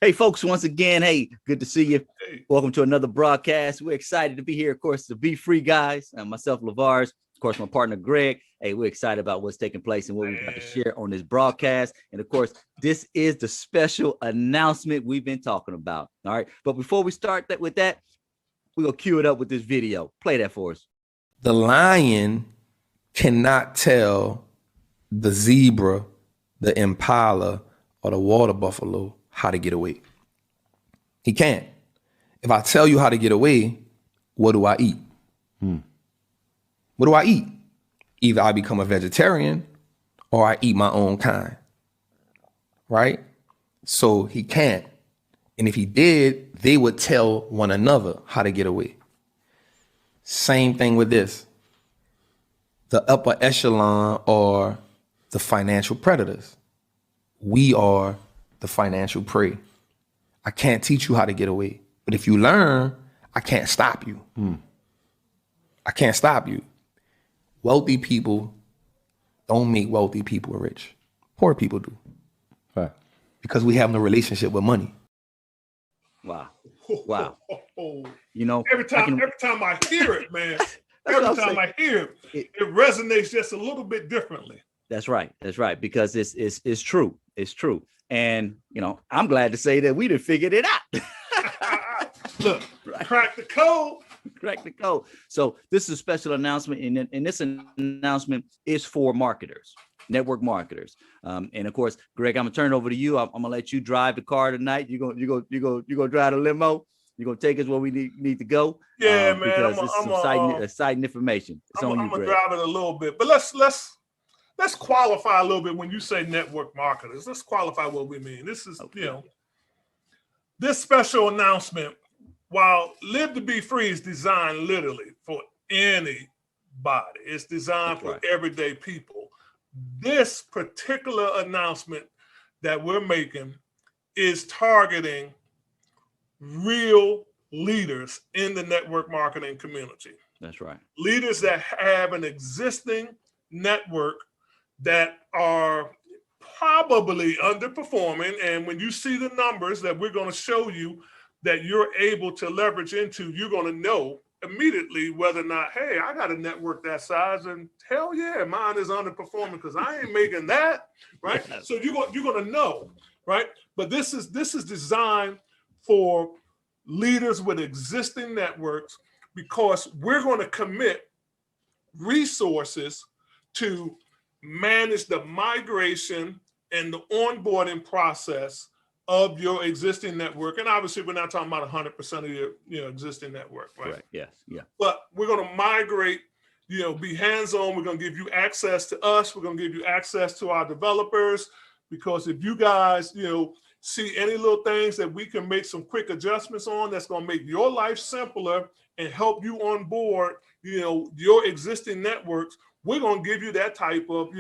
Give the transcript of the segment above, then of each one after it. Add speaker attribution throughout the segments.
Speaker 1: Hey, folks, once again, hey, good to see you. Welcome to another broadcast. We're excited to be here. Of course, the Bfree guys, myself, LeVars, of course, my partner, Greg. Hey, we're excited about what's taking place and what we're about to share on this broadcast. And of course, this is the special announcement we've been talking about. All right. But before we start with that, we're going to cue it up with this video. Play that for us.
Speaker 2: The lion cannot tell the zebra, the impala, or the water buffalo how to get away. He can't. If I tell you how to get away, what do I eat? What do I eat? Either I become a vegetarian or I eat my own kind, right? So he can't. And if he did, they would tell one another how to get away. Same thing with this. The upper echelon are the financial predators. We are the financial prey. I can't teach you how to get away. But if you learn, I can't stop you. I can't stop you. Wealthy people don't make wealthy people rich. Poor people do.
Speaker 1: Right.
Speaker 2: Because we have no relationship with money.
Speaker 1: Wow. Wow. You know,
Speaker 3: every time I hear it, man, every time I hear it, it resonates just a little bit differently.
Speaker 1: That's right. That's right. Because it's true. It's true. And, you know, I'm glad to say that we done figured it out.
Speaker 3: Look, crack the code.
Speaker 1: Crack the code. So this is a special announcement. And this announcement is for marketers, network marketers. And of course, Greg, I'm gonna turn it over to you. I'm gonna let you drive the car tonight. You're gonna drive the limo. You're gonna take us where we need to go.
Speaker 3: Yeah, man.
Speaker 1: Because it's some exciting information. It's on you,
Speaker 3: I'm gonna
Speaker 1: Greg.
Speaker 3: drive it a little bit, but let's qualify a little bit. When you say network marketers, let's qualify what we mean. This is, you know, this special announcement, while Live to Be Free is designed literally for anybody, it's designed for everyday people. This particular announcement that we're making is targeting real leaders in the network marketing community.
Speaker 1: That's right.
Speaker 3: Leaders that have an existing network that are probably underperforming. And when you see the numbers that we're going to show you that you're able to leverage into, you're going to know immediately whether or not, hey, I got a network that size, and hell yeah, mine is underperforming because I ain't making that, right? Yes. So you're going to know, right? But this is designed for leaders with existing networks, because we're going to commit resources to manage the migration and the onboarding process of your existing network. And obviously we're not talking about 100% of your existing network, right?
Speaker 1: Correct. Yes. Yeah.
Speaker 3: But we're going to migrate, be hands-on. We're going to give you access to us. We're going to give you access to our developers, because if you guys, see any little things that we can make some quick adjustments on, that's going to make your life simpler and help you onboard, your existing networks, we're going to give you that type of,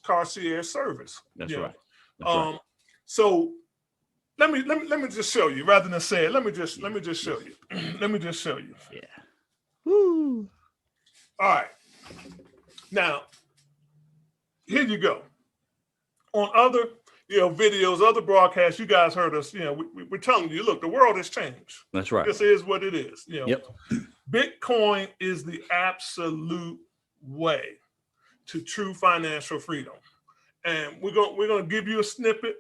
Speaker 3: concierge service.
Speaker 1: That's right. That's right.
Speaker 3: So let me just show you, rather than say it. Let me just show you. Let me just show you.
Speaker 1: Yeah. Woo.
Speaker 3: All right. Now, here you go. On other, videos, other broadcasts, you guys heard us. We're telling you, look, the world has changed.
Speaker 1: That's right.
Speaker 3: This is what it is.
Speaker 1: Yep.
Speaker 3: Bitcoin is the absolute way to true financial freedom, and we're going to give you a snippet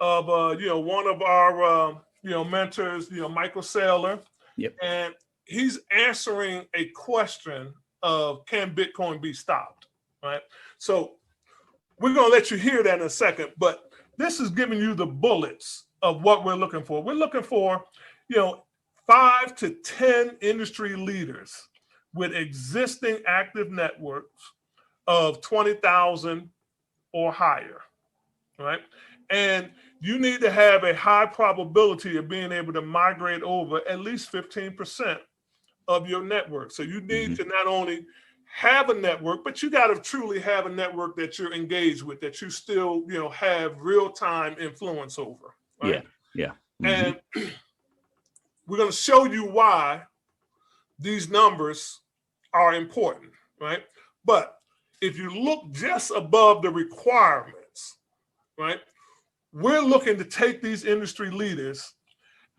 Speaker 3: of one of our mentors, Michael Saylor.
Speaker 1: Yep.
Speaker 3: And he's answering a question of, can Bitcoin be stopped, right? So we're going to let you hear that in a second, but this is giving you the bullets of what we're looking for. We're looking for 5 to 10 industry leaders with existing active networks of 20,000 or higher, right? And you need to have a high probability of being able to migrate over at least 15% of your network. So you need to not only have a network, but you got to truly have a network that you're engaged with, that you still, have real-time influence over, right?
Speaker 1: Yeah.
Speaker 3: And we're going to show you why these numbers are important, right? But if you look just above the requirements, right, we're looking to take these industry leaders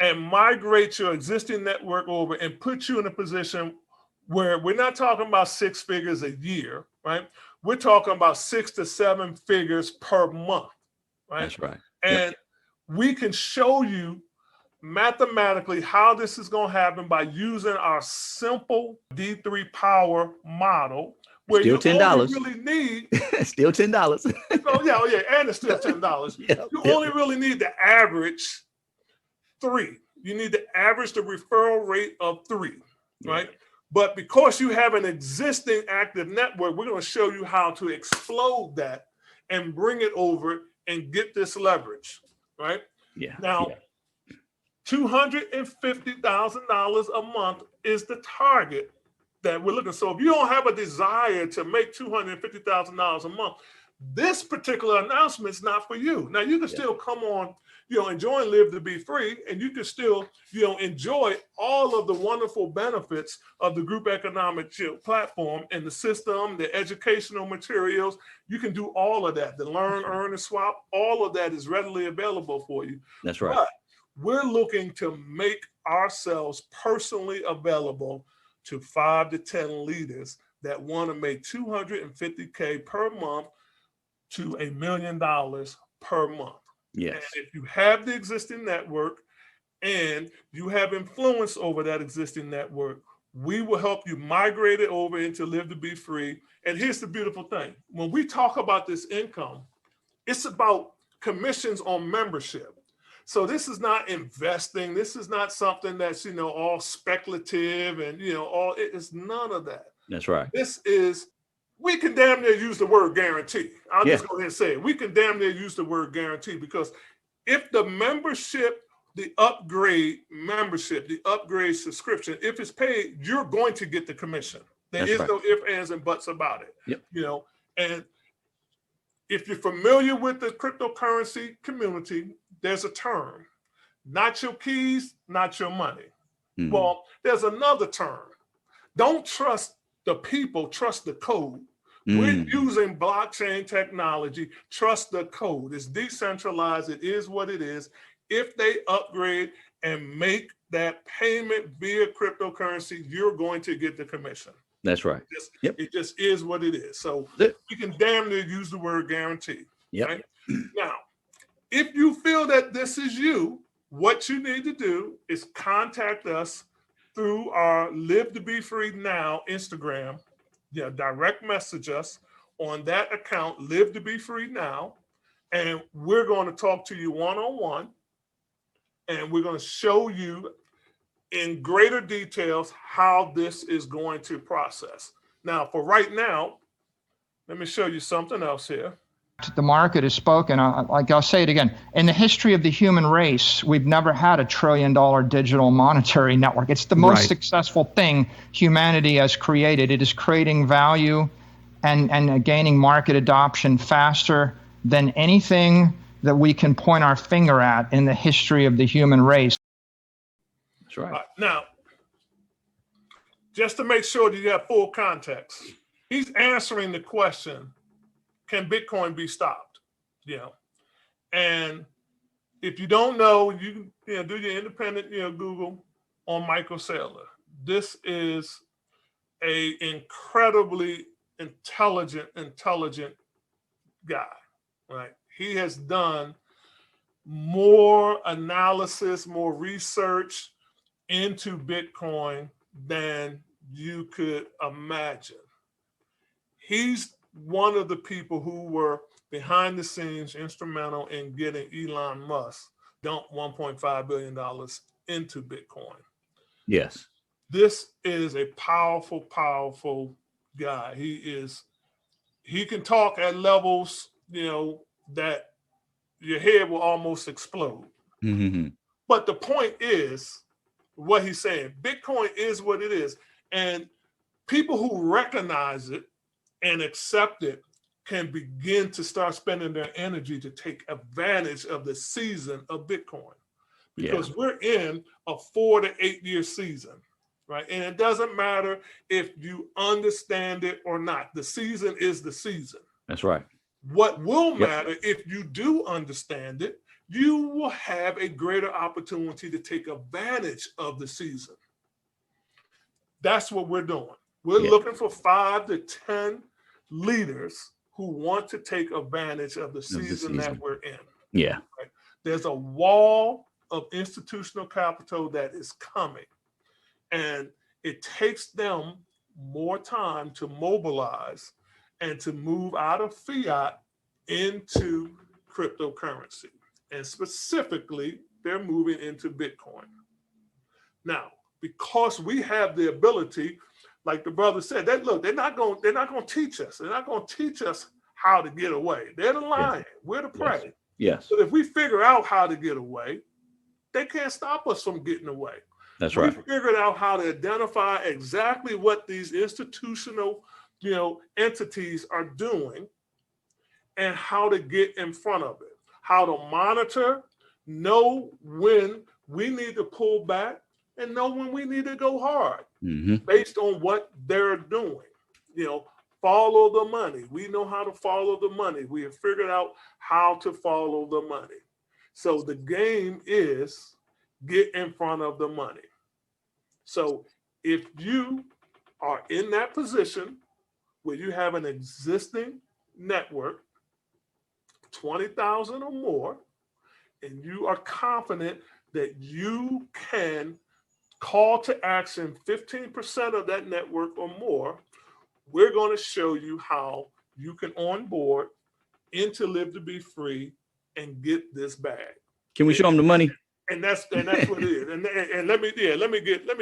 Speaker 3: and migrate your existing network over and put you in a position where we're not talking about 6 figures a year, right? We're talking about 6 to 7 figures per month, right?
Speaker 1: That's right.
Speaker 3: And we can show you mathematically how this is going to happen by using our simple D3 power model, where
Speaker 1: Still
Speaker 3: you
Speaker 1: $10.
Speaker 3: only really need
Speaker 1: Still $10.
Speaker 3: and it's still $10. You only really need the average 3. You need to average the referral rate of 3, right? But because you have an existing active network, we're going to show you how to explode that and bring it over and get this leverage, right? Now, $250,000 a month is the target that we're looking. So if you don't have a desire to make $250,000 a month, this particular announcement is not for you. Now you can still come on, enjoy and live to be free, and you can still, enjoy all of the wonderful benefits of the group economic platform and the system, the educational materials. You can do all of that. The learn, earn, and swap, all of that is readily available for you.
Speaker 1: That's right.
Speaker 3: But we're looking to make ourselves personally available to 5 to 10 leaders that want to make $250K per month to $1 million per month.
Speaker 1: Yes.
Speaker 3: And if you have the existing network and you have influence over that existing network, we will help you migrate it over into Live to Be Free. And here's the beautiful thing. When we talk about this income, it's about commissions on membership. So this is not investing. This is not something that's, all speculative and, it's none of that.
Speaker 1: That's right.
Speaker 3: This is, we can damn near use the word guarantee. I'll just go ahead and say it. We can damn near use the word guarantee, because if the membership, the upgrade membership, the upgrade subscription, if it's paid, you're going to get the commission. There is no ifs, ands, and buts about it. And if you're familiar with the cryptocurrency community, there's a term: not your keys, not your money. Well, there's another term: don't trust the people, trust the code. We're using blockchain technology. Trust the code. It's decentralized. It is what it is. If they upgrade and make that payment via cryptocurrency, you're going to get the commission.
Speaker 1: That's right.
Speaker 3: It just is what it is. So we can damn near use the word guarantee. Right? Now, if you feel that this is you, what you need to do is contact us through our Live to Be Free Now Instagram. Direct message us on that account, Live to Be Free Now, and we're going to talk to you one-on-one, and we're going to show you in greater details how this is going to process. Now, for right now, let me show you something else here.
Speaker 4: The market has spoken. I'll say it again. In the history of the human race, we've never had a $1 trillion digital monetary network. It's the most successful thing humanity has created. It is creating value and gaining market adoption faster than anything that we can point our finger at in the history of the human race.
Speaker 1: That's right.
Speaker 3: Now, just to make sure that you have full context, he's answering the question, can Bitcoin be stopped? And if you don't know, you can do your independent Google on Michael Saylor. This is a incredibly intelligent guy, right? He has done more analysis, more research into Bitcoin than you could imagine. He's one of the people who were behind the scenes instrumental in getting Elon Musk dump $1.5 billion into Bitcoin.
Speaker 1: Yes.
Speaker 3: This is a powerful guy. He can talk at levels, that your head will almost explode. But the point is what he's saying. Bitcoin is what it is. And people who recognize it and accept it can begin to start spending their energy to take advantage of the season of Bitcoin, because we're in a 4 to 8 year season, right? And it doesn't matter if you understand it or not. The season is the season.
Speaker 1: That's right.
Speaker 3: What will matter if you do understand it you will have a greater opportunity to take advantage of the season. That's what we're doing. We're looking for 5 to 10 leaders who want to take advantage of the season that we're in.
Speaker 1: Yeah.
Speaker 3: Right? There's a wall of institutional capital that is coming, and it takes them more time to mobilize and to move out of fiat into cryptocurrency. And specifically, they're moving into Bitcoin. Now, because we have the ability, like the brother said, that look, they're not going to teach us. They're not going to teach us how to get away. They're the lion. We're the prey.
Speaker 1: Yes.
Speaker 3: So if we figure out how to get away, they can't stop us from getting away.
Speaker 1: That's right.
Speaker 3: We figured out how to identify exactly what these institutional, entities are doing and how to get in front of it, how to monitor, know when we need to pull back, and know when we need to go hard based on what they're doing. Follow the money. We know how to follow the money. We have figured out how to follow the money. So the game is get in front of the money. So if you are in that position where you have an existing network, 20,000 or more, and you are confident that you can call to action 15% of that network or more, we're going to show you how you can onboard into Live to Be Free and get this bag.
Speaker 1: Can we show them the money?
Speaker 3: And that's what it is. And let me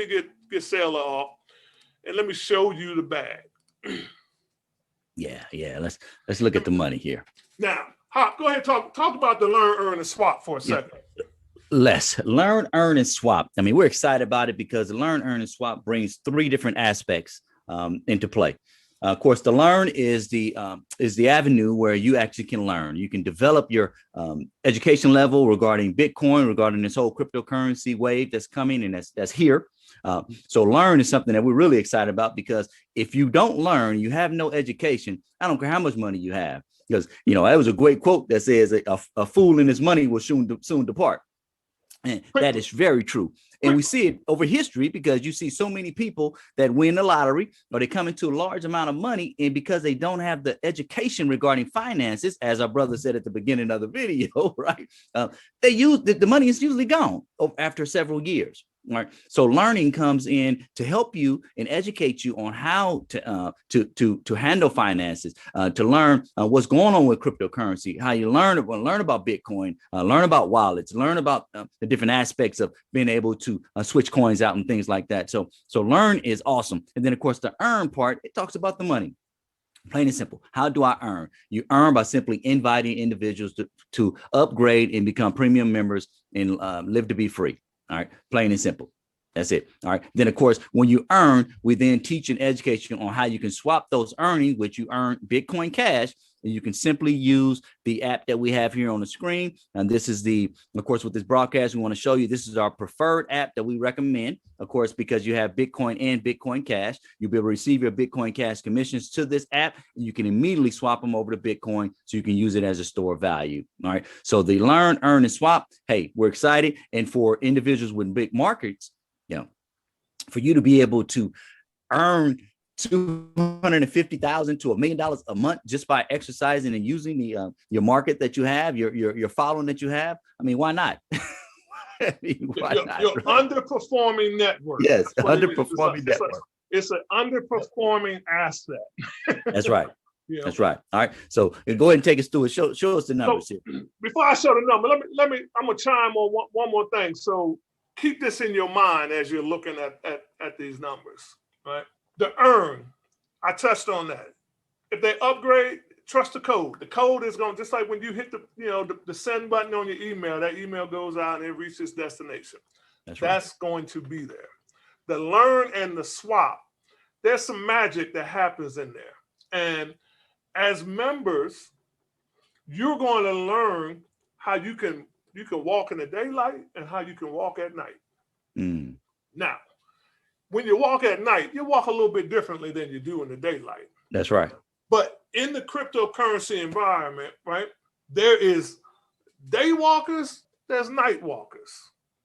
Speaker 3: get Sailor off, and let me show you the bag.
Speaker 1: Yeah. Let's look at the money here.
Speaker 3: Now, go ahead, talk about the learn, earn, and swap for a second.
Speaker 1: Let's learn, earn, and swap. I mean, we're excited about it because the learn, earn, and swap brings 3 different aspects into play. Of course, the learn is the avenue where you actually can learn. You can develop your education level regarding Bitcoin, regarding this whole cryptocurrency wave that's coming and that's here. So learn is something that we're really excited about, because if you don't learn, you have no education. I don't care how much money you have, because that was a great quote that says a fool and his money will soon depart. And that is very true. And we see it over history, because you see so many people that win the lottery, or they come into a large amount of money, and because they don't have the education regarding finances, as our brother said at the beginning of the video, right? They use the money is usually gone after several years. Right. So learning comes in to help you and educate you on how to handle finances, to learn what's going on with cryptocurrency, how you learn about Bitcoin, learn about wallets, learn about the different aspects of being able to switch coins out and things like that. So learn is awesome. And then, of course, the earn part, it talks about the money. Plain and simple. How do I earn? You earn by simply inviting individuals to upgrade and become premium members and Live to Be Free. All right, plain and simple. That's it. All right. Then, of course, when you earn, we then teach and educate you on how you can swap those earnings, which you earn Bitcoin Cash, and you can simply use the app that we have here on the screen. And this is of course, with this broadcast, we want to show you, this is our preferred app that we recommend, of course, because you have Bitcoin and Bitcoin Cash. You'll be able to receive your Bitcoin Cash commissions to this app, and you can immediately swap them over to Bitcoin so you can use it as a store of value. All right. So the learn, earn, and swap, hey, we're excited. And for individuals with big markets, for you to be able to earn $250,000 to $1 million a month just by exercising and using the your market that you have, your following that you have. I mean, why not?
Speaker 3: Your underperforming network.
Speaker 1: Yes, underperforming network.
Speaker 3: It's an underperforming asset.
Speaker 1: That's right. That's right. All right. So go ahead and take us through it. Show us the numbers here.
Speaker 3: Before I show the number, let me. I'm gonna chime on one more thing. So keep this in your mind as you're looking at these numbers. Right. The earn, I touched on that. If they upgrade, trust the code. The code is going to, just like when you hit the send button on your email, that email goes out and it reaches destination. That's going to be there. The learn and the swap, there's some magic that happens in there. And as members, you're going to learn how you can walk in the daylight and how you can walk at night. Now, when you walk at night, you walk a little bit differently than you do in the daylight.
Speaker 1: That's right.
Speaker 3: But in the cryptocurrency environment, right, there is day walkers, there's night walkers,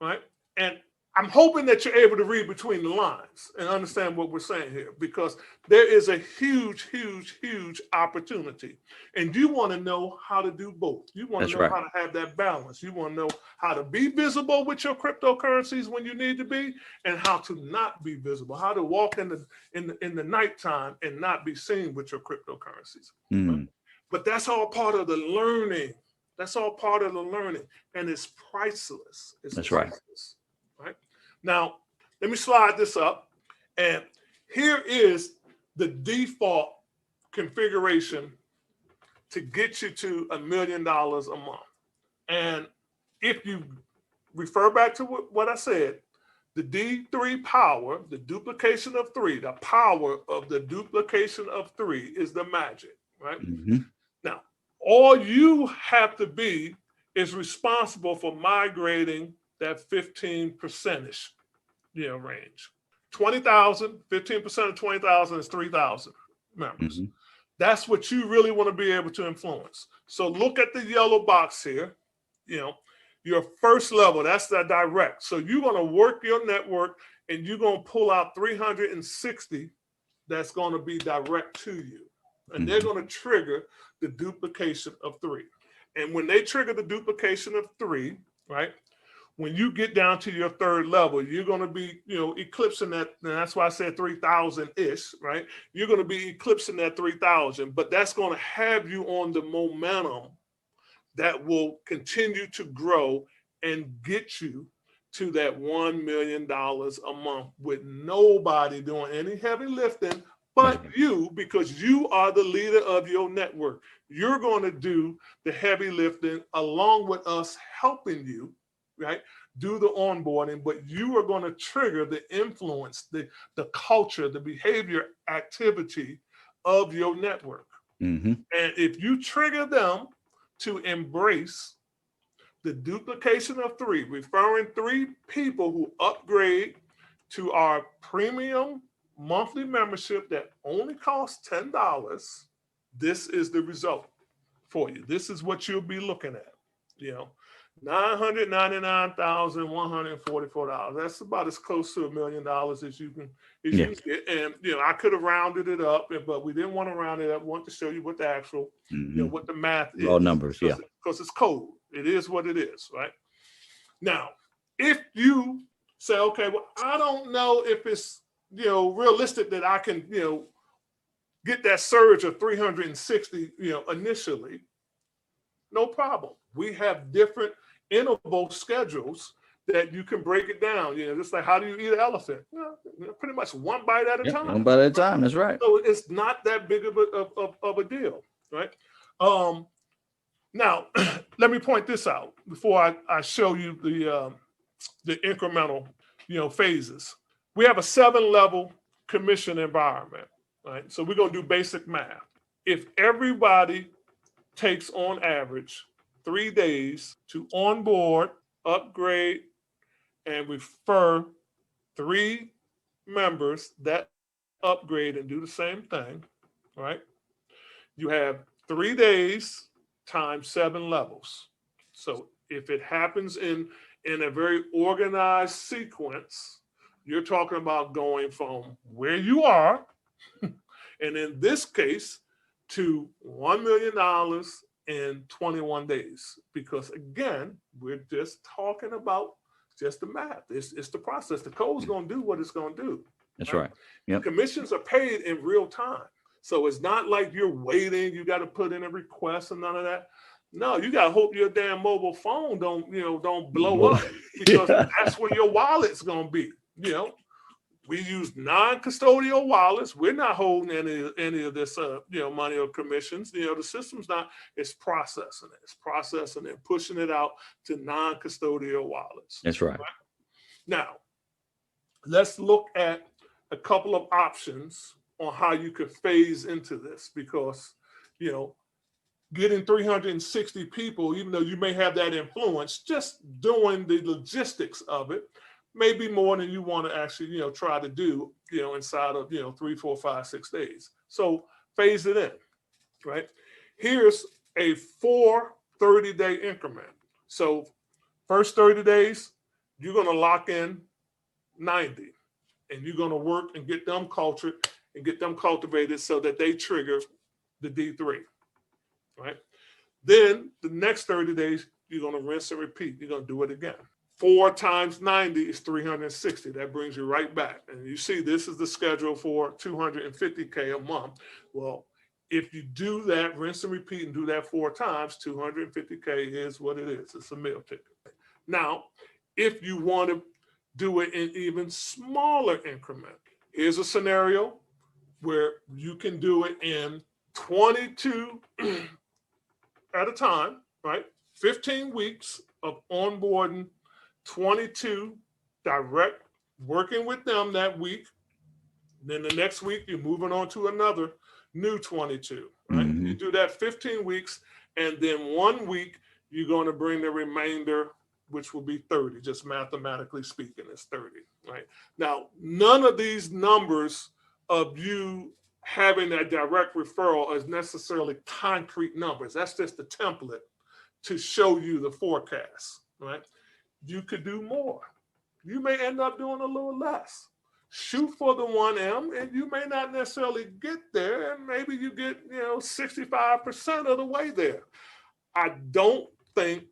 Speaker 3: right? And I'm hoping that you're able to read between the lines and understand what we're saying here, because there is a huge, huge, huge opportunity. And you want to know how to do both. You want to know how to have that balance. You want to know how to be visible with your cryptocurrencies when you need to be, and how to not be visible, how to walk in the nighttime and not be seen with your cryptocurrencies. Right? But that's all part of the learning. That's all part of the learning. And it's priceless. It's priceless. Right? Now, let me slide this up. And here is the default configuration to get you to $1 million a month. And if you refer back to what I said, the D3 power, the duplication of 3, the power of the duplication of 3 is the magic, right? Now, all you have to be is responsible for migrating that 15% range. 20,000, 15% of 20,000 is 3,000 members. That's what you really want to be able to influence. So look at the yellow box here. Your first level, that's the direct. So you're going to work your network and you're going to pull out 360 that's going to be direct to you. And they're going to trigger the duplication of 3. And when they trigger the duplication of 3, right, when you get down to your third level, you're going to be, eclipsing that. And that's why I said 3,000-ish, right? You're going to be eclipsing that 3,000, but that's going to have you on the momentum that will continue to grow and get you to that $1 million a month with nobody doing any heavy lifting but you, because you are the leader of your network. You're going to do the heavy lifting along with us helping you, right? Do the onboarding, but you are going to trigger the influence, the culture, the behavior activity of your network. And if you trigger them to embrace the duplication of 3, referring 3 people who upgrade to our premium monthly membership that only costs $10, this is the result for you. This is what you'll be looking at. $999,144. That's about as close to $1 million as you can get. And I could have rounded it up, but we didn't want to round it up. We want to show you what the actual, what the math is.
Speaker 1: Raw numbers,
Speaker 3: because it's code. It is what it is, right? Now, if you say, okay, well, I don't know if it's realistic that I can get that surge of 360 initially, no problem. We have different interval schedules that you can break it down. Just like, how do you eat an elephant? Pretty much one bite at a time.
Speaker 1: One bite at a time. That's right.
Speaker 3: So it's not that big of a deal, right? Now, let me point this out before I show you the incremental phases. We have a 7-level commission environment, right? So we're going to do basic math. If everybody takes on average 3 days to onboard, upgrade, and refer 3 members that upgrade and do the same thing, right? You have 3 days times 7 levels. So if it happens in a very organized sequence, you're talking about going from where you are, and in this case, to $1 million in 21 days. Because again, we're just talking about just the math. It's the process. The code's going to do what it's going to do.
Speaker 1: That's right. Yep.
Speaker 3: Commissions are paid in real time. So it's not like you're waiting, you got to put in a request and none of that. No, you got to hope your damn mobile phone don't blow up, because that's where your wallet's going to be. We use non-custodial wallets. We're not holding any of this, money or commissions. The system's not. It's processing it. It's processing it, pushing it out to non-custodial wallets.
Speaker 1: That's right.
Speaker 3: Now, let's look at a couple of options on how you could phase into this, because, getting 360 people, even though you may have that influence, just doing the logistics of it may be more than you want to actually, try to do, inside of, 3, 4, 5, 6 days. So phase it in, right? Here's a 4 30-day increment. So first 30 days, you're going to lock in 90, and you're going to work and get them cultured and get them cultivated so that they trigger the D3, right? Then the next 30 days, you're going to rinse and repeat. You're going to do it again. 4 times 90 is 360. That brings you right back. And you see, this is the schedule for 250K a month. Well, if you do that, rinse and repeat, and do that 4 times, 250K is what it is. It's a meal ticket. Now, if you want to do it in even smaller increment, here's a scenario where you can do it in 22 at a time, right? 15 weeks of onboarding, 22 direct, working with them that week. Then the next week, you're moving on to another new 22, right?
Speaker 1: Mhm.
Speaker 3: You do that 15 weeks, and then 1 week, you're going to bring the remainder, which will be 30, just mathematically speaking, it's 30, right? Now, none of these numbers of you having that direct referral is necessarily concrete numbers. That's just the template to show you the forecast, right? You could do more. You may end up doing a little less. Shoot for the 1M, and you may not necessarily get there, and maybe you get 65% of the way there. I don't think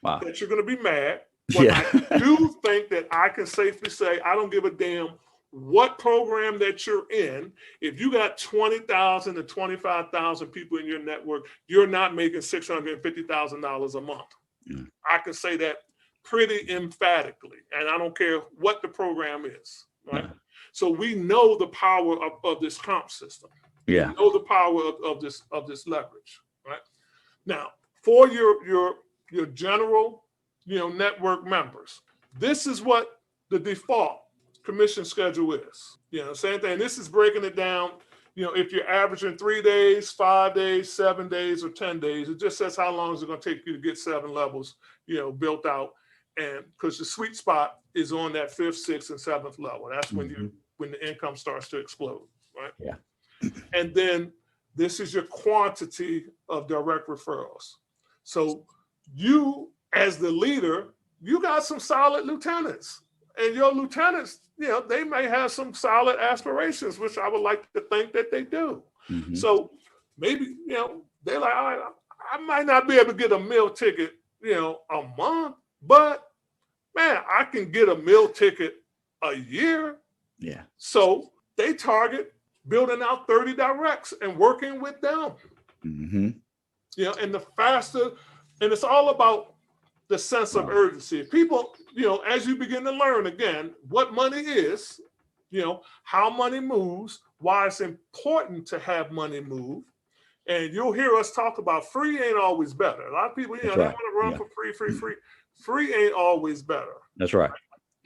Speaker 3: that you're going to be mad, but I do think that I can safely say I don't give a damn what program that you're in. If you got 20,000 to 25,000 people in your network, you're not making $650,000 a month.
Speaker 1: Mm.
Speaker 3: I can say that pretty emphatically, and I don't care what the program is, right?
Speaker 1: Yeah.
Speaker 3: So we know the power of this comp system.
Speaker 1: Yeah.
Speaker 3: We know the power of this leverage, right? Now, for your general network members, this is what the default commission schedule is. Same thing. This is breaking it down. If you're averaging 3 days, 5 days, 7 days, or 10 days, it just says how long is it going to take you to get 7 levels, built out. And because the sweet spot is on that 5th, 6th, and 7th level. That's when the income starts to explode, right?
Speaker 1: Yeah.
Speaker 3: And then this is your quantity of direct referrals. So you, as the leader, you got some solid lieutenants, and your lieutenants, they may have some solid aspirations, which I would like to think that they do.
Speaker 1: Mhm.
Speaker 3: So maybe, they're like, all right, I might not be able to get a meal ticket, a month, but man, I can get a meal ticket a year.
Speaker 1: Yeah.
Speaker 3: So they target building out 30 directs and working with them.
Speaker 1: Mm-hmm.
Speaker 3: And the faster, and it's all about the sense of urgency. People, as you begin to learn again what money is, how money moves, why it's important to have money move. And you'll hear us talk about free ain't always better. A lot of people, they want to run for free. Free ain't always better.
Speaker 1: That's right.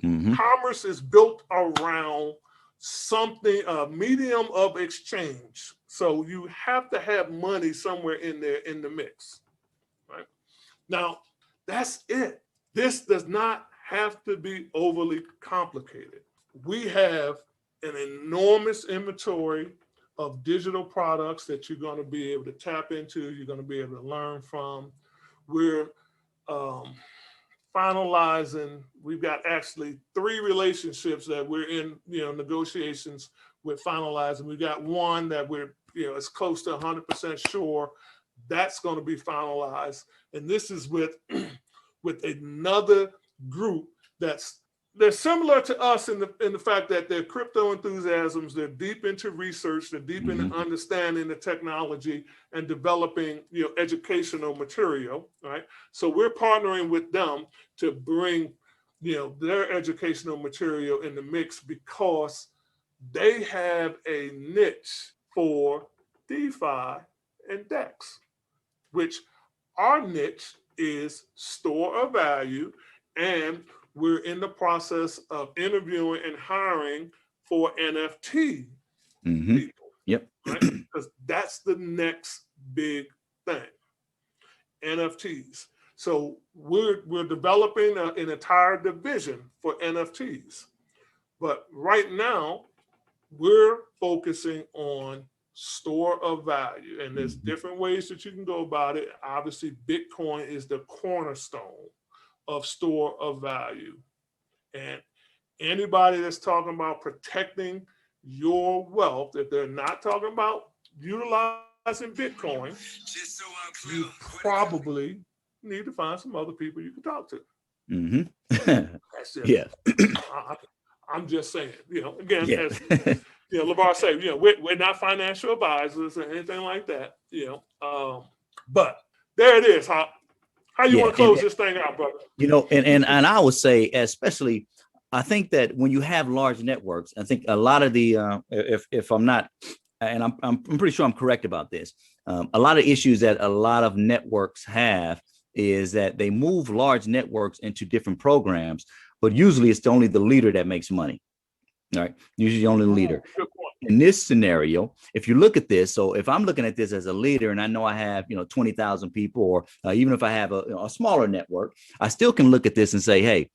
Speaker 1: Mm-hmm.
Speaker 3: Commerce is built around something, a medium of exchange. So you have to have money somewhere in there in the mix, right? Now, that's it. This does not have to be overly complicated. We have an enormous inventory of digital products that you're going to be able to tap into, you're going to be able to learn from. We're finalizing, we've got actually 3 relationships that we're in, negotiations with finalizing. We got one that we're, it's close to 100% sure that's going to be finalized. And this is with another group they're similar to us in the fact that they're crypto enthusiasms. They're deep into research. They're deep into understanding the technology and developing, educational material. Right. So we're partnering with them to bring, their educational material in the mix because they have a niche for DeFi and DEX, which our niche is store of value, and we're in the process of interviewing and hiring for NFT people.
Speaker 1: Yep.
Speaker 3: Right? Because that's the next big thing, NFTs. So we're developing an entire division for NFTs. But right now, we're focusing on store of value. And there's different ways that you can go about it. Obviously, Bitcoin is the cornerstone. of store of value. And anybody that's talking about protecting your wealth, if they're not talking about utilizing Bitcoin, you probably need to find some other people you can talk to.
Speaker 1: Mm-hmm.
Speaker 3: That's just,
Speaker 1: Yeah.
Speaker 3: I'm just saying, again,
Speaker 1: Yeah.
Speaker 3: as LeVar said, we're not financial advisors or anything like that, but there it is. How you want to close this thing out, brother?
Speaker 1: And I would say, especially, I think that when you have large networks, I think a lot of the, if I'm not, and I'm pretty sure I'm correct about this, a lot of issues that a lot of networks have is that they move large networks into different programs, but usually it's only the leader that makes money. All right. Usually only the leader. In this scenario, if you look at this, so if I'm looking at this as a leader and I know I have, 20,000 people, or even if I have a smaller network, I still can look at this and say, hey,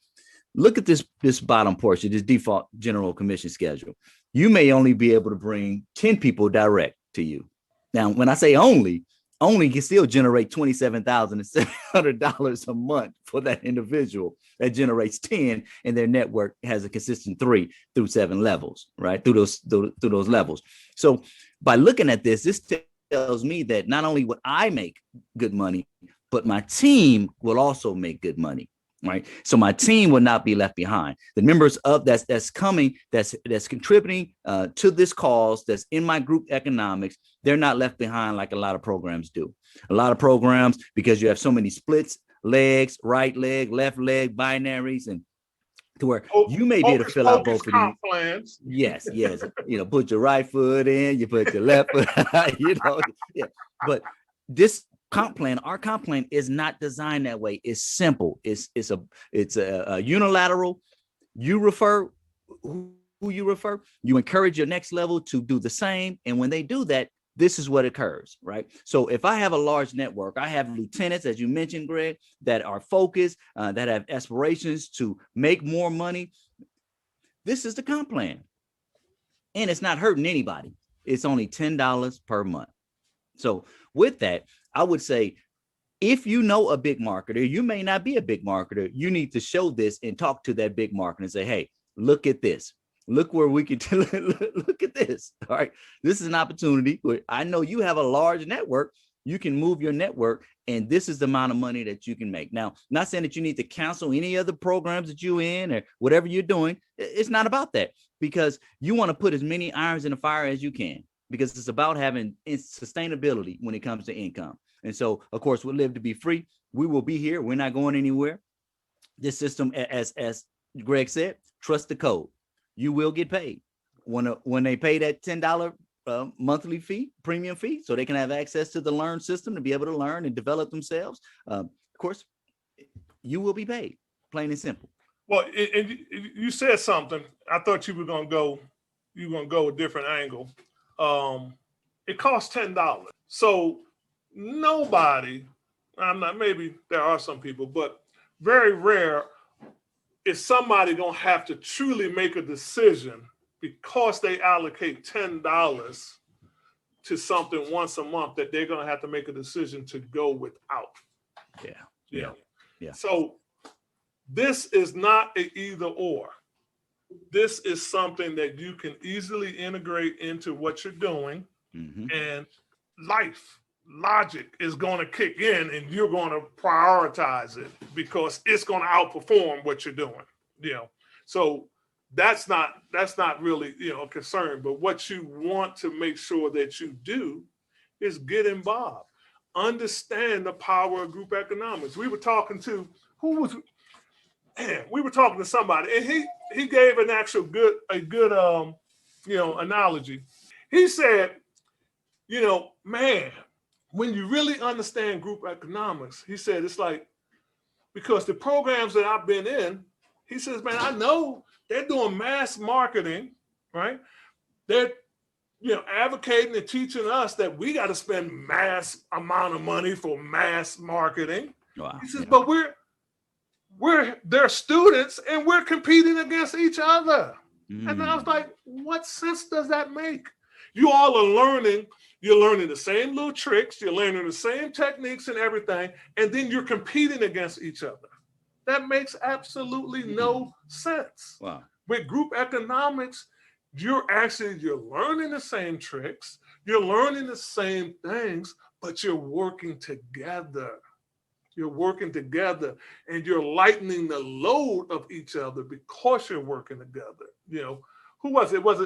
Speaker 1: look at this bottom portion, this default general commission schedule. You may only be able to bring 10 people direct to you. Now, when I say only can still generate $27,700 a month for that individual that generates 10, and their network has a consistent 3 through 7 levels, right? Through those levels. So by looking at this tells me that not only would I make good money, but my team will also make good money. Right. So my team will not be left behind. The members of that's coming, that's contributing to this cause, that's in my group economics, they're not left behind like a lot of programs do. A lot of programs, because you have so many splits, legs, right leg, left leg, binaries, and to where you may be able to fill out both of these
Speaker 3: plans.
Speaker 1: Yes. Put your right foot in, you put your left foot, yeah. But this our comp plan is not designed that way. It's simple. It's a unilateral. You refer who you refer. You encourage your next level to do the same, and when they do that, this is what occurs, right? So if I have a large network, I have lieutenants, as you mentioned, Greg, that are focused, that have aspirations to make more money. This is the comp plan, and it's not hurting anybody. It's only $10 per month. So with that, I would say, if you know a big marketer, you may not be a big marketer. You need to show this and talk to that big marketer and say, hey, look at this. Look where we can look at this. All right. This is an opportunity where I know you have a large network. You can move your network, and this is the amount of money that you can make. Now, not saying that you need to cancel any other programs that you're in or whatever you're doing. It's not about that, because you want to put as many irons in the fire as you can, because it's about having sustainability when it comes to income. And so, of course, with Live to Be Free, we will be here. We're not going anywhere. This system, as Greg said, trust the code. You will get paid when they pay that $10 monthly fee, premium fee, so they can have access to the Learn system to be able to learn and develop themselves. Of course, you will be paid, plain and simple.
Speaker 3: Well, and you said something. I thought you were going to go a different angle. It costs $10. So nobody, maybe there are some people, but very rare is somebody going to have to truly make a decision because they allocate $10 to something once a month that they're going to have to make a decision to go without. Yeah. So this is not an either or. This is something that you can easily integrate into what you're doing, and logic is going to kick in, and you're going to prioritize it because it's going to outperform what you're doing. So that's not really a concern. But what you want to make sure that you do is get involved, understand the power of group economics. We were talking to somebody, and he gave an actual good analogy. He said, man, when you really understand group economics, he said, it's like, because the programs that I've been in, he says, man, I know they're doing mass marketing, right? They're advocating and teaching us that we got to spend mass amount of money for mass marketing. Wow. He says, but we're their students and we're competing against each other. And I was like, what sense does that make? You all are learning. You're learning the same little tricks. You're learning the same techniques and everything. And then you're competing against each other. That makes absolutely no sense.
Speaker 1: Wow.
Speaker 3: With group economics, you're learning the same tricks, you're learning the same things, but you're working together. You're working together and you're lightening the load of each other because you're working together. You know, who was it? Was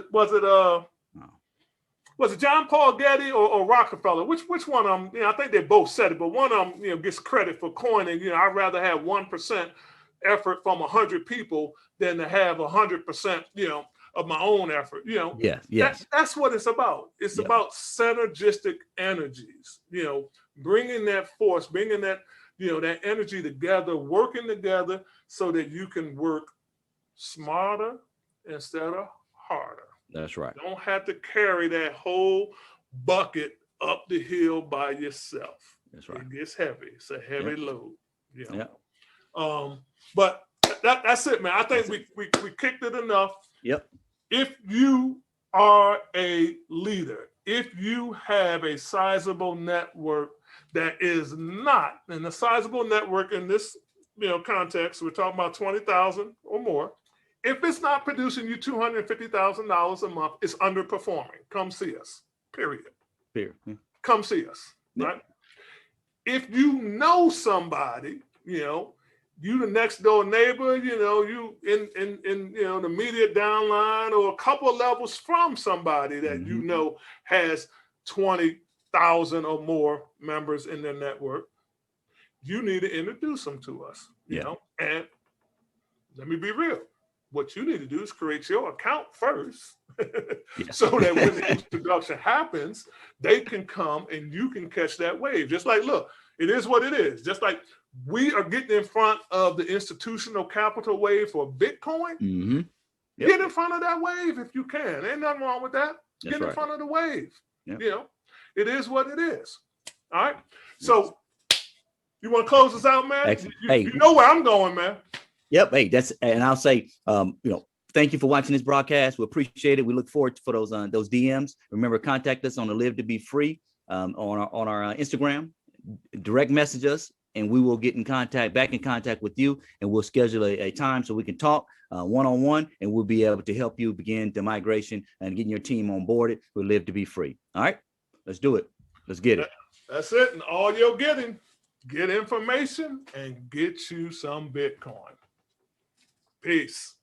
Speaker 3: it John Paul Getty or Rockefeller? Which one of them? You know, I think they both said it, but one of them, you know, gets credit for coining. You know, I'd rather have 1% effort from 100 people than to have 100%, you know, of my own effort. You know, that's what it's about. It's about synergistic energies. You know, bringing that force, bringing that, you know, that energy together, working together, so that you can work smarter instead of harder.
Speaker 1: That's right.
Speaker 3: You don't have to carry that whole bucket up the hill by yourself.
Speaker 1: That's right.
Speaker 3: It gets heavy. It's a heavy load. You know?
Speaker 1: But
Speaker 3: that's it, man. I think we kicked it enough.
Speaker 1: Yep.
Speaker 3: If you are a leader, if you have a sizable network that is not, and a sizable network in this, you know, context, we're talking about 20,000 or more. If it's not producing you $250,000 a month, it's underperforming. Come see us. Period. Come see us. Right? If you know somebody, you know, you the next door neighbor, you know, you in you know, the immediate downline or a couple of levels from somebody that you know has 20,000 or more members in their network, you need to introduce them to us. You know, and let me be real. What you need to do is create your account first so that when the introduction happens, they can come and you can catch that wave. Just like, look, it is what it is. Just like we are getting in front of the institutional capital wave for Bitcoin. Get in front of that wave if you can. Ain't nothing wrong with that. Get in front of the wave. You know, it is what it is. All right. So you want to close us out, man? You know where I'm going, man.
Speaker 1: Yep. Hey, and I'll say, you know, thank you for watching this broadcast. We appreciate it. We look forward for those DMs. Remember, contact us on the Live to Be Free on our Instagram. Direct message us, and we will get back in contact with you, and we'll schedule a time so we can talk one-on-one, and we'll be able to help you begin the migration and getting your team on board with Live to Be Free. All right, let's do it. Let's get it.
Speaker 3: That's it. And all you're getting, get information and get you some Bitcoin. Peace.